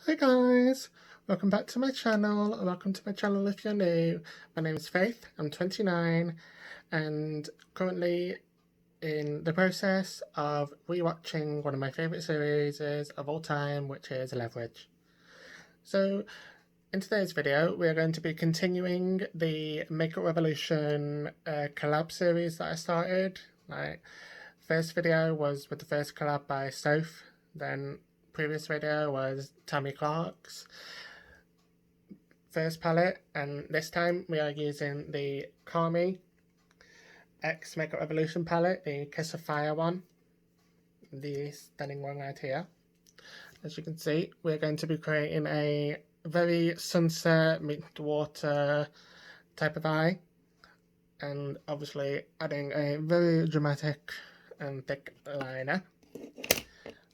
Hi guys, welcome back to my channel. Welcome to my channel if you're new. My name is Faith, I'm 29 and currently in the process of rewatching one of my favourite series of all time, which is Leverage. So in today's video we are going to be continuing the Makeup Revolution collab series that I started. First video was with the first collab by Soph, then previous video was Tammy Clark's first palette, and this time we are using the Carmi X Makeup Revolution palette, the Kiss of Fire one, the stunning one right here. As you can see, we're going to be creating a very sunset meet water type of eye, and obviously adding a very dramatic and thick liner.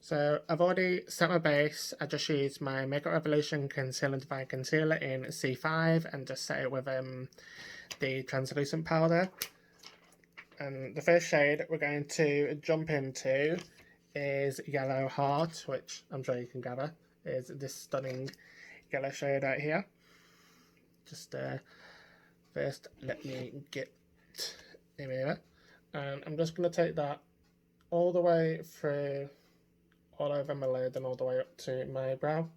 So I've already set my base. I just used my Makeup Revolution Concealer Divine Concealer in C5 and just set it with the translucent powder. And the first shade we're going to jump into is Yellow Heart, which I'm sure you can gather is this stunning yellow shade right here. Just first let me get a mirror, and I'm just going to take that all the way through, all over my lid and all the way up to my brow.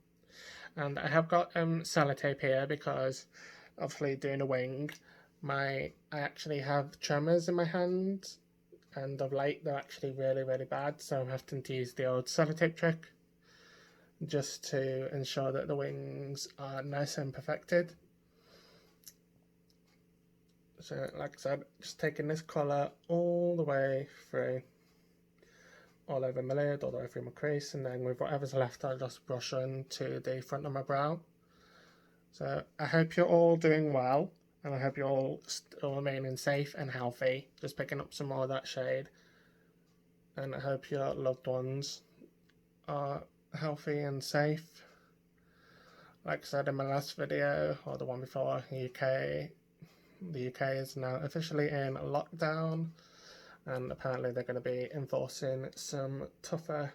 And I have got sellotape here because obviously doing a wing, I actually have tremors in my hand, and of late they're actually really bad, so I'm having to use the old sellotape trick just to ensure that the wings are nice and perfected. So like I said, just taking this colour all the way through, all over my lid, all the way through my crease, and then with whatever's left I'll just brush on to the front of my brow. So I hope you're all doing well, and I hope you're all still remaining safe and healthy, just picking up some more of that shade, and I hope your loved ones are healthy and safe. Like I said in my last video, or the one before, the UK is now officially in lockdown, and apparently they're going to be enforcing some tougher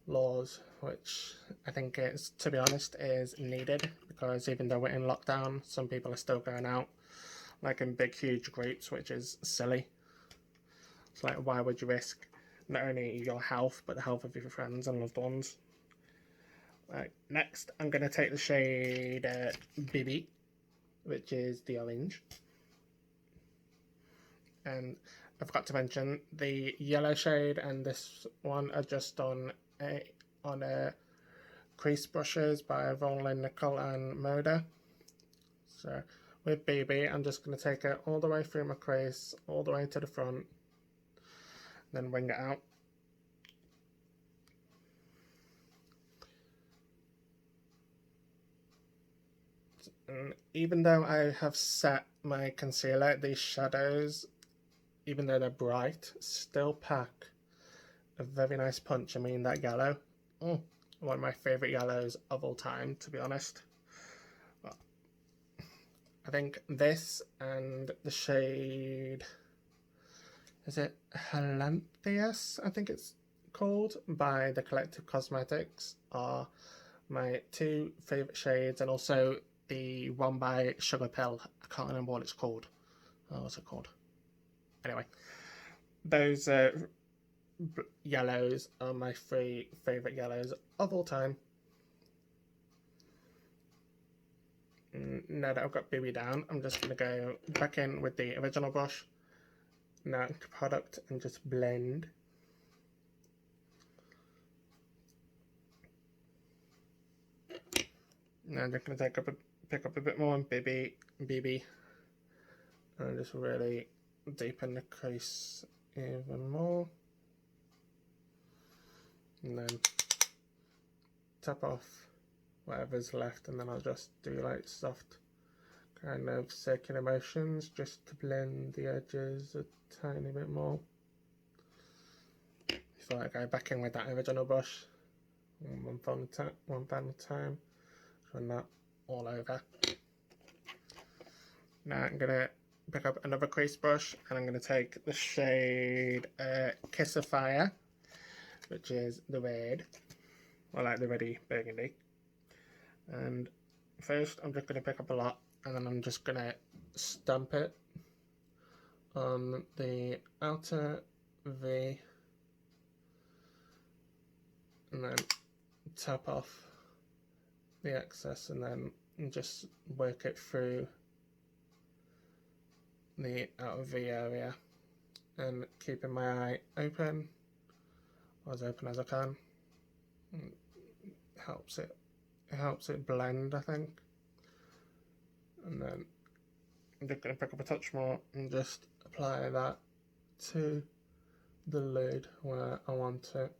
laws, which I think is, to be honest, is needed, because even though we're in lockdown, some people are still going out like in big huge groups, which is silly. It's like, why would you risk not only your health but the health of your friends and loved ones? Next I'm going to take the shade Bibi, which is the orange, and I forgot to mention the yellow shade and this one are just on crease brushes by royallangnickel and Moda. So with Bibi, I'm just going to take it all the way through my crease, all the way to the front, then wing it out. And even though I have set my concealer, these shadows, even though they're bright, still pack a very nice punch. I mean, that yellow, one of my favourite yellows of all time, to be honest. I think this and the shade, is it Helantheus, I think it's called, by the Collective Cosmetics, are my two favourite shades, and also the one by Sugar Pill. I can't remember what it's called. What's it called? Anyway, those yellows are my three favourite yellows of all time. Now that I've got Bibi down, I'm just going to go back in with the original brush, now to product, and just blend. Now I'm just going to pick up a bit more on Bibi, and just really deepen the crease even more, and then tap off whatever's left, and then I'll just do like soft kind of circular motions just to blend the edges a tiny bit more. Before I go back in with that original brush one final time, run that all over. Now I'm gonna pick up another crease brush, and I'm gonna take the shade Kiss of Fire, which is the red. I like the ready burgundy. And first I'm just going to pick up a lot, and then I'm just going to stamp it on the outer V, and then tap off the excess, and then just work it through the outer V area, and keeping my eye open, as open as I can. It helps it blend, I think. And then I'm just going to pick up a touch more and just apply that to the lid where I want it,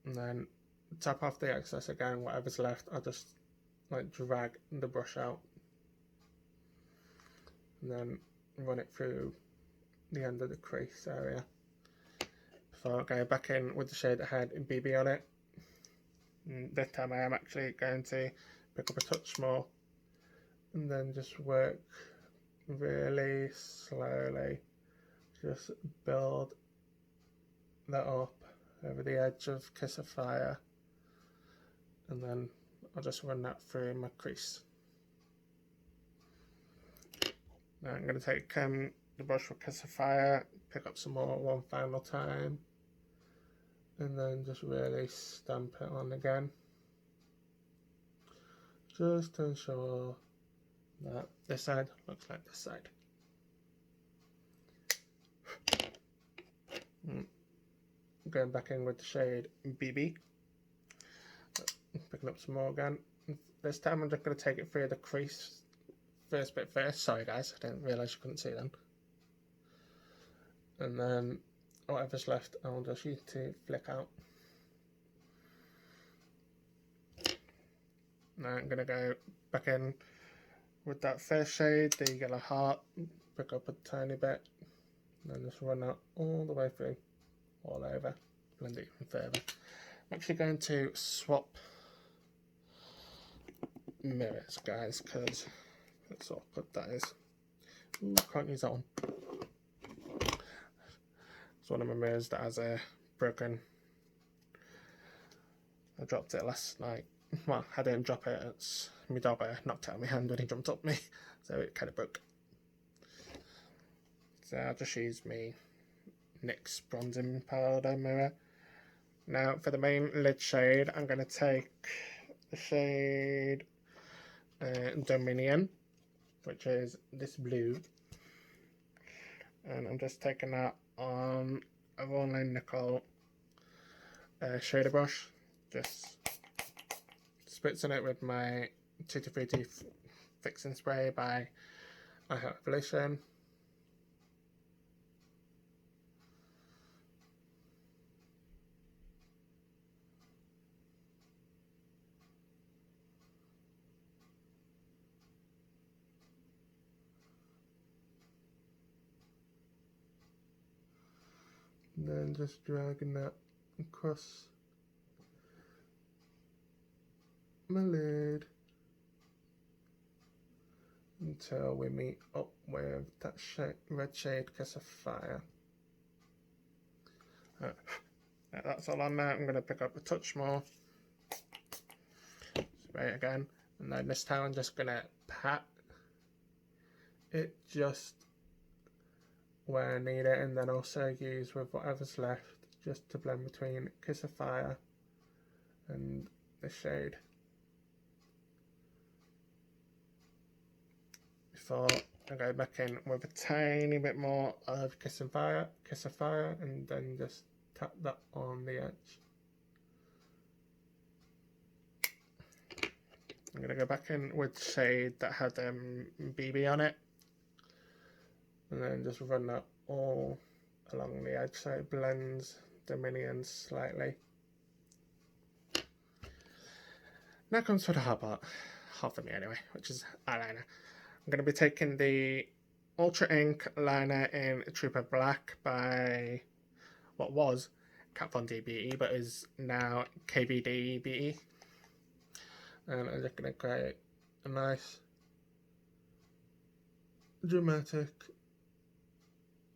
and then tap off the excess again. Whatever's left, I'll just like drag the brush out, and then run it through the end of the crease area before I go back in with the shade that had Bibi on it. And this time I am actually going to pick up a touch more and then just work really slowly, just build that up over the edge of Kiss of Fire, and then I'll just run that through my crease. Now I'm going to take the brush with Kiss of Fire, pick up some more one final time, and then just really stamp it on again, just to ensure that this side looks like this side. Going back in with the shade Bibi, picking up some more again. This time I'm just going to take it through the crease first bit first. Sorry guys, I didn't realise you couldn't see then. And then whatever's left I'll just use to flick out. Now I'm going to go back in with that first shade, the Yellow Heart, pick up a tiny bit, and then just run that all the way through, all over, blend it even further. I'm actually going to swap mirrors, guys, because that's awkward, that is. Ooh, can't use that one. It's one of my mirrors that has a broken. I dropped it last night. Well, I didn't drop it, it's my dog knocked it out of my hand when he jumped up me, so it kind of broke. So I'll just use my NYX bronzing powder mirror. Now for the main lid shade, I'm going to take the shade Dominion, which is this blue, and I'm just taking that on a royallangnickel shader brush, just spritzing it with my Tutti Frutti fixing spray by iHeartRevolution. And then just dragging that across my lid until we meet up with that red shade Kiss of Fire. That's all on there. I'm going to pick up a touch more, spray it again, and then this time I'm just going to pat it just where I need it, and then also use with whatever's left just to blend between Kiss of Fire and the shade. Before I go back in with a tiny bit more of Kiss of Fire, and then just tap that on the edge. I'm going to go back in with the shade that had Bibi on it, and then just run that all along the edge so it blends Dominion slightly. Now comes for the hard part, half of me anyway, which is eyeliner. I'm going to be taking the Ultra Ink liner in Trooper Black by what was Kat Von D Beauty, but is now kvdveganbeauty. And I'm just going to create a nice dramatic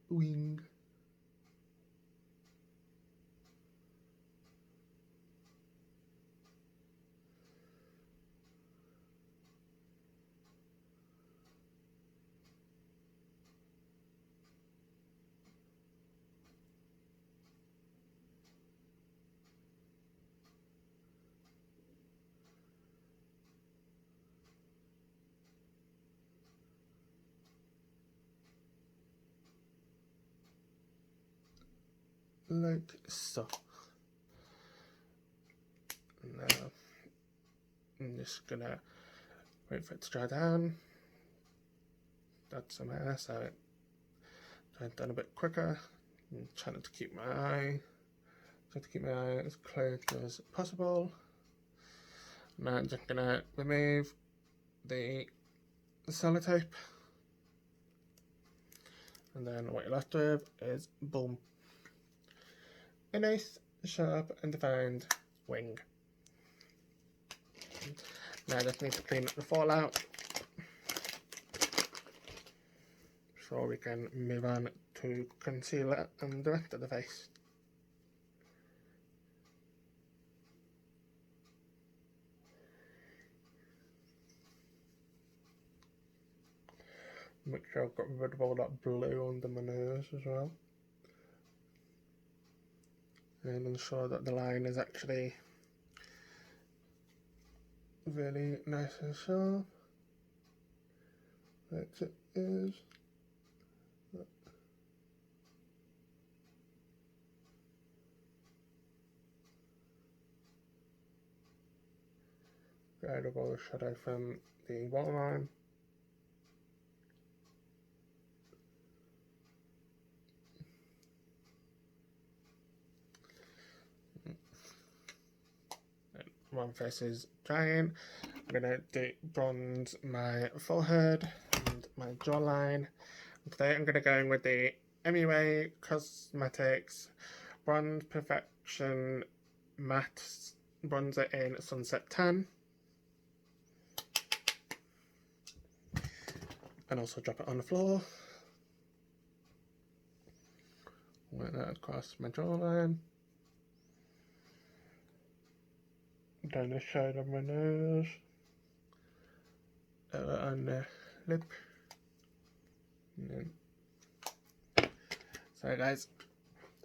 wing like so. Now I'm just gonna wait for it to dry down. That's some hair, so it dried down a bit quicker. I'm trying to keep my eye as closed as possible. Now I'm just gonna remove the sellotape, and then what you're left with is boom, a nice, sharp and defined wing. Now I just need to clean up the fallout before we can move on to concealer and the rest of the face. Make sure I've got rid of all that blue under my nose as well, and ensure that the line is actually really nice and sharp, like it is. Get rid of all the shadow from the waterline. One face is drying. I'm going to bronze my forehead and my jawline. Today I'm going to go in with the MUA Cosmetics Bronze Perfection Matte Bronzer in Sunset Tan. And also drop it on the floor. Work that across my jawline. Down the side of my nose, on the lip, and then, sorry guys,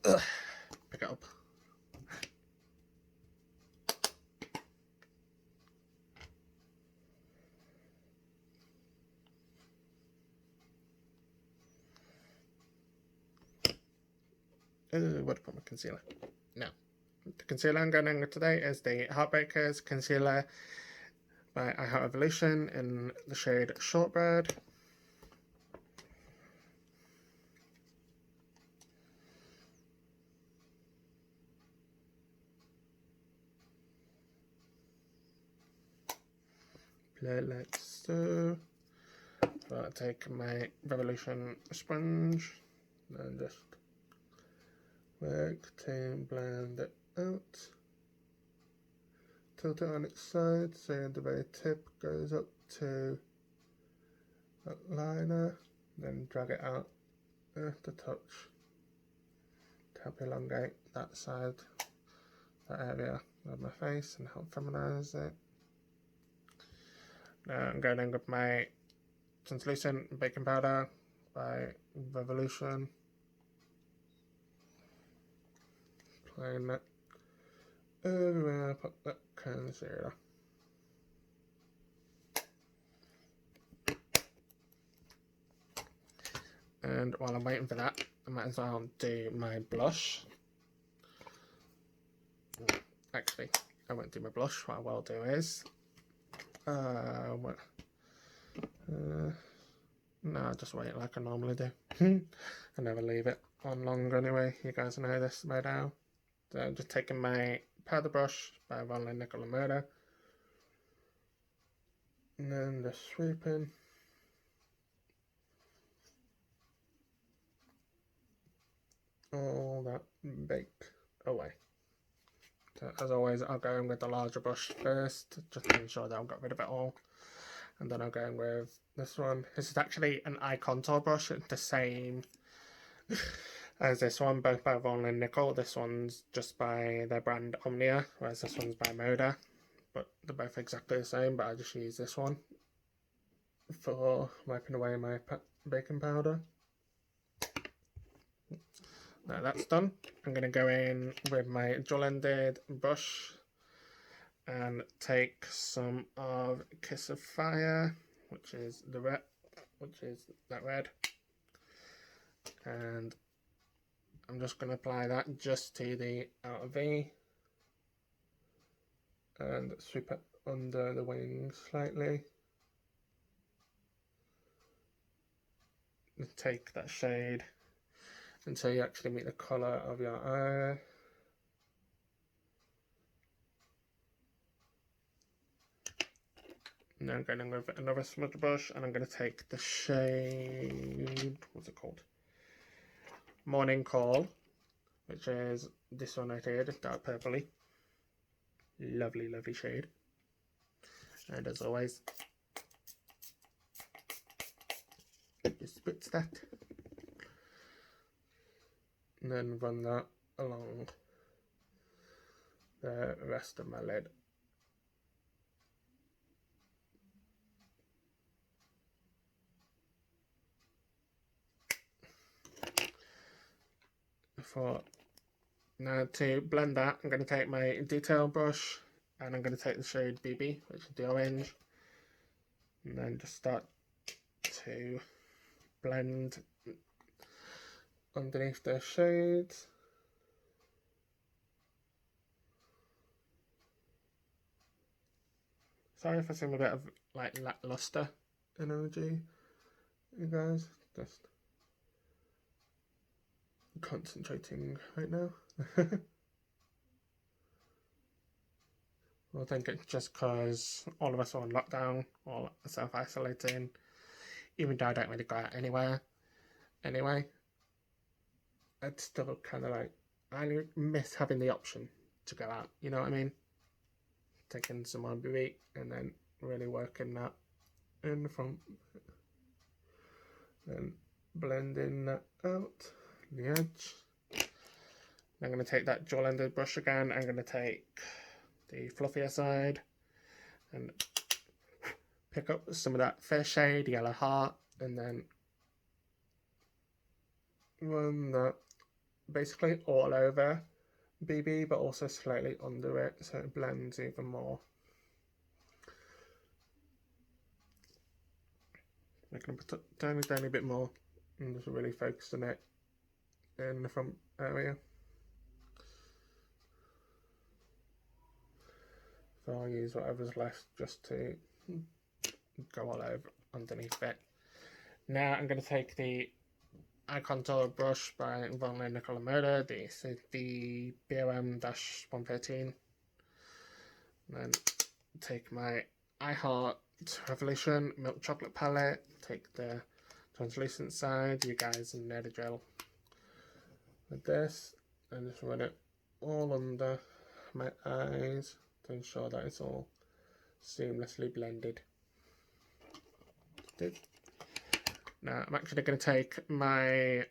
pick it up. Where to put my concealer? No. The concealer I'm going in with today is the Heartbreakers Concealer by iheartrevolution in the shade Shortbread. Play like so. So I'll take my Revolution sponge and just work to blend it out. Tilt it on its side so the very tip goes up to that liner, then drag it out at the touch to help elongate that side, that area of my face and help feminize it. Now I'm going in with my translucent baking powder by Revolution. Applying that everywhere I put that concealer. And while I'm waiting for that, I might as well do my blush. Actually, I won't do my blush. What I will do is, no, I'll just wait like I normally do. I never leave it on long anyway. You guys know this by now. So I'm just taking my powder brush by royallangnickel and murder, and then just sweeping all that bake away. So as always, I'll go in with the larger brush first, just to ensure that I've got rid of it all. And then I'll go in with this one. This is actually an eye contour brush. It's the same as this one, both by royallangnickel. This one's just by their brand Omnia, whereas this one's by Moda. But they're both exactly the same, but I just use this one for wiping away my baking powder. Now that's done, I'm going to go in with my dual-ended brush and take some of Kiss of Fire, which is that red, and I'm just going to apply that just to the outer V and sweep it under the wings slightly. And take that shade until you actually meet the colour of your eye. Now I'm going with another smudge brush and I'm going to take the shade, what's it called? Morning Call, which is this one right here, just dark purpley. Lovely, lovely shade. And as always, just spritz that. And then run that along the rest of my lid. Now to blend that, I'm going to take my detail brush and I'm going to take the shade Bibi, which is the orange, and then just start to blend underneath the shades. Sorry if I seem a bit of like lackluster energy, you guys, just concentrating right now. I think it's just because all of us are on lockdown, all self-isolating, even though I don't really go out anywhere anyway. It's still kind of like, I miss having the option to go out, you know what I mean? Taking some more Bibi and then really working that in the front and blending that out the edge. I'm going to take that dual-ended brush again. I'm going to take the fluffier side and pick up some of that fair shade, Yellow Heart, and then run that basically all over Bibi, but also slightly under it so it blends even more. I'm going to put a tiny bit more and just really focus on it in the front area. So I'll use whatever's left just to go all over underneath it. Now I'm going to take the eye contour brush by royallangnickel and Moda. This is the BOM-113. And then take my iHeartRevolution milk chocolate palette. Take the translucent side. You guys know the drill. With this, and just run it all under my eyes to ensure that it's all seamlessly blended. Now I'm actually going to take my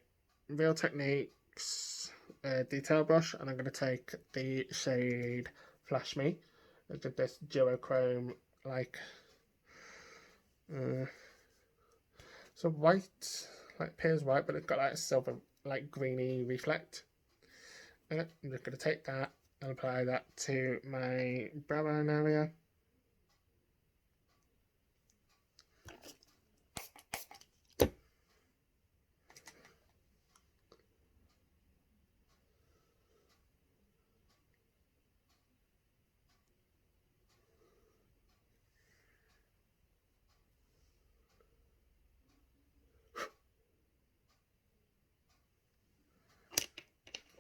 Real Techniques detail brush and I'm going to take the shade Flash Me. It's this duochrome, like so white, like appears white, but it's got like a silver, like greeny reflect. And I'm just going to take that and apply that to my brow bone area.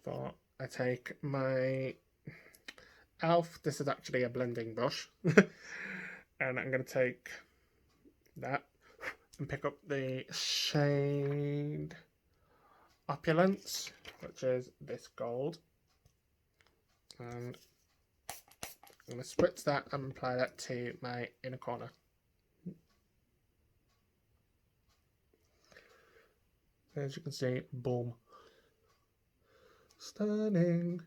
So I take my Elf, this is actually a blending brush, and I'm going to take that and pick up the shade Opulence, which is this gold, and I'm going to spritz that and apply that to my inner corner. As you can see, boom. Stunning.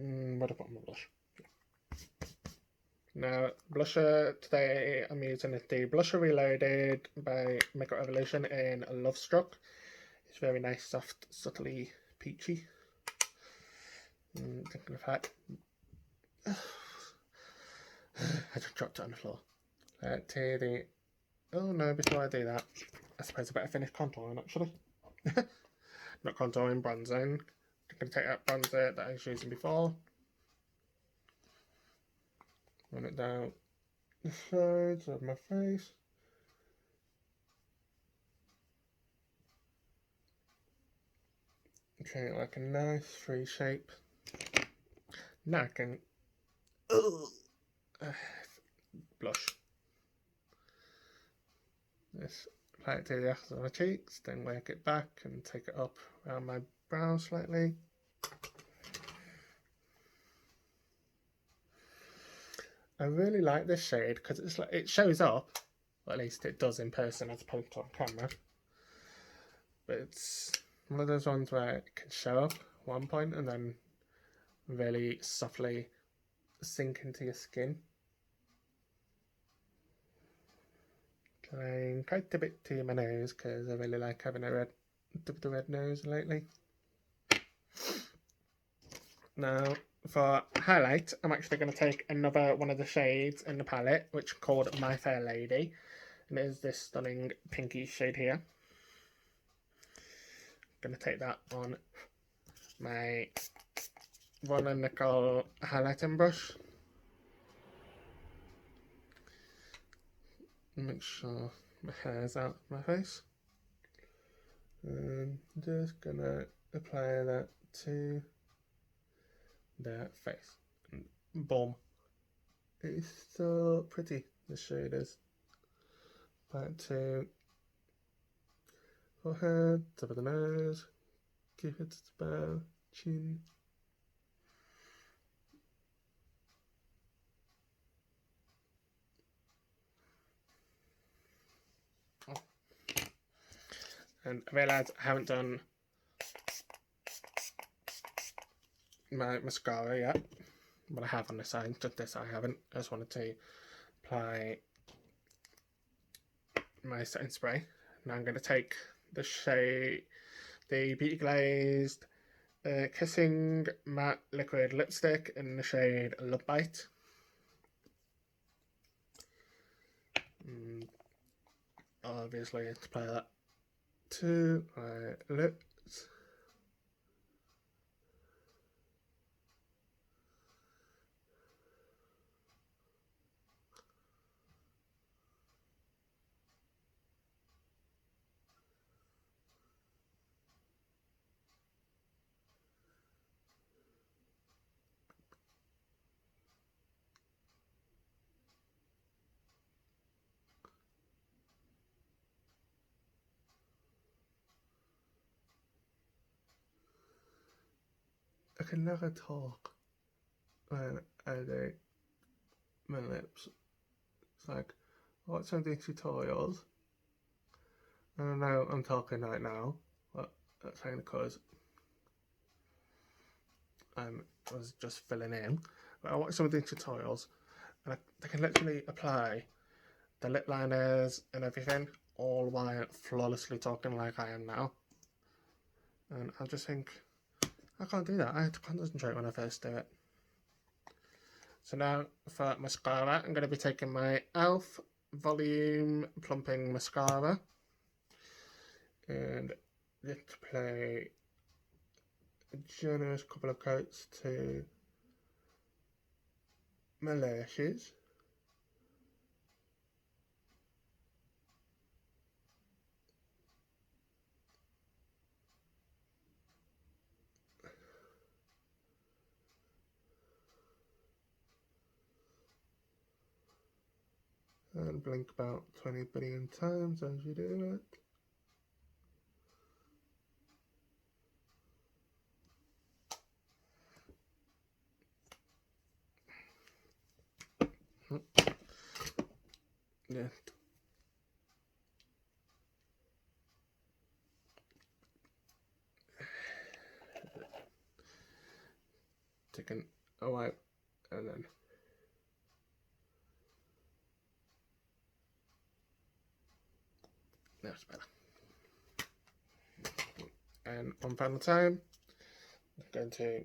What about my blush? Now, blusher today I'm using is the Blusher Reloaded by makeuprevolution in Love Struck. It's very nice, soft, subtly peachy. Thinking of that. I just dropped it on the floor. To the Oh no, before I do that, I suppose I better finish contouring actually. Not contouring, bronzing. I'm going to take that bronzer that I was using before. Run it down the sides of my face. Create like a nice free shape. Now I can blush. Just apply it to the axis of my cheeks, then work it back and take it up around my brow slightly. I really like this shade because it's like it shows up, or at least it does in person as opposed to on camera. But it's one of those ones where it can show up at one point and then really softly sink into your skin. Trying quite a bit to my nose because I really like having a red nose lately. Now for highlight, I'm actually going to take another one of the shades in the palette, which is called My Fair Lady, and it is this stunning pinky shade here. I'm going to take that on my royallangnickel highlighting brush. Make sure my hair is out of my face. And just gonna apply that to their face. And boom. It's so pretty, the shade is. Apply it to forehead, top of the nose, give it to the brow, chin. And I realised I haven't done my mascara yet. But I have on this side, just this I haven't. I just wanted to apply my setting spray. Now I'm going to take the shade, the beautyglazed Kissing Matte Liquid Lipstick in the shade Love Bite. Obviously, apply that to my lips. I can never talk when I do my lips. It's like, I watch some of these tutorials, and I know I'm talking right now, but that's only because I was just filling in. But I watch some of these tutorials, and they can literally apply the lip liners and everything, all while flawlessly talking like I am now. And I just think, I can't do that. I had to concentrate when I first do it. So now for mascara, I'm going to be taking my e.l.f. Volume Plumping Mascara. And just apply a generous couple of coats to my lashes. And blink about 20 billion times as you do it. Yeah. Taking a wipe and then that's better. And one final time, I'm going to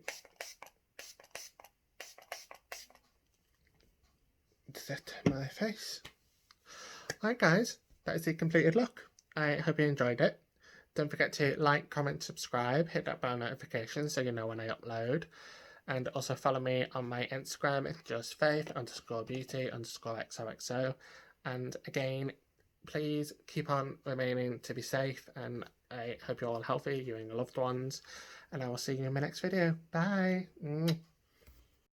set my face. Right guys, that is the completed look. I hope you enjoyed it. Don't forget to like, comment, subscribe, hit that bell notification so you know when I upload. And also follow me on my Instagram, it's just faith_beauty_XOXO. And again, please keep on remaining to be safe, and I hope you're all healthy, you and your loved ones. And I will see you in my next video. Bye.